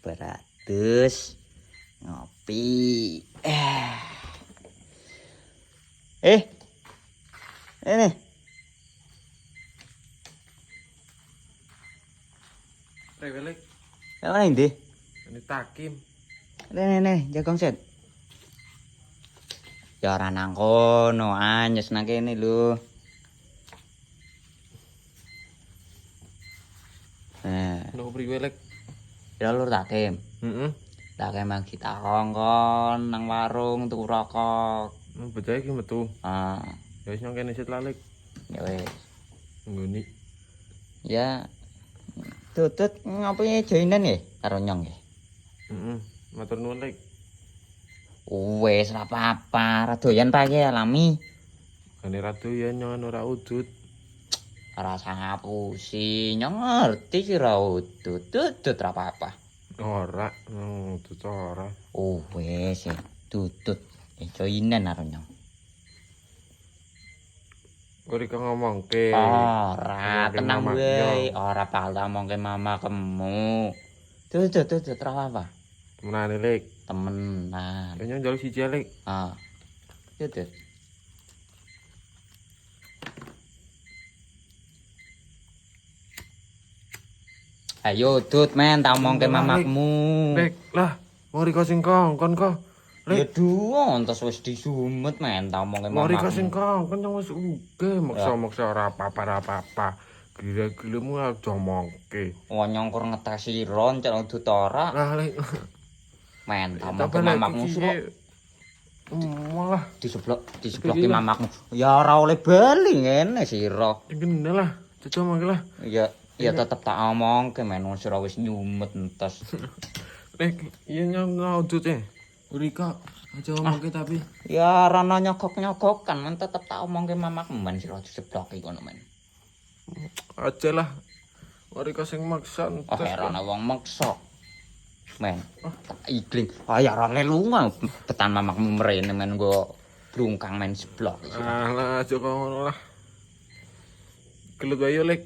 Beratus ngopi. Ini. Rewelek. Apa ini? Ini takim. Nih, jagong set. Ya ora nang kono, anyes nang kene lho. Nopo priwelek? Ya lur takim. Heeh. Takim mang ditakongkon nang warung tuku rokok. Bocah iki metu. Ah, Ya wis nang kene sit lalek. ya wis. Nggoni. Ya tutut ngopi joinan nggih karo nyong nggih. Heeh. Matur nuwun lek. Wis ora apa-apa, ra doyan pae alami. Gane ratu ya nyon ora udut. Ora ngapusi, nyong ngerti ki ra udut, tutut ra apa-apa. Ora, udut ora. Wis tutut joinan karo nyong. Ora kok ngomongke. Ora, Ngomongke tenang mama wae, nyong. ora bakal ngomongke mama kemu. Tutut ra apa-apa. Temenane lek. Temenan. Ya nyong njaluk siji lek. Ah. Tutut. Ayo tut men tak omongke mamamu. Lek, lah, mori kok sing kongkon kok. Ya duh, entos wis disumet men tak omongke Mori kok sing mamamu. kongkon nyong wis uga maksa-maksa ora apa-apa. Gila-gilamu aja omongke. Wong nyongkur ngetes sira cek udut ora. Lah lek. Men tak omongke mamamu suruh Malah disebloki mamamu. Ya ora oleh bali ngene sira. ngene lah, cocok mangke lah. Ya tetep tak omongke men wong sira wis nyumet entos. Lek, iya nyong udut e. Urika, aja omongke tapi. Ya ora nyogok-nyogokan men tetep tak omongke mamamu men sira disebloki kono men. Aja lah. Mari kok sing maksa Oh, heran wong meksa. Men, tak ikling. Ya ora lunga petan mamamu mrene men nggo blungkang men seblok. Alah, aja kok ngono lah. Gelut wae yo, Lek.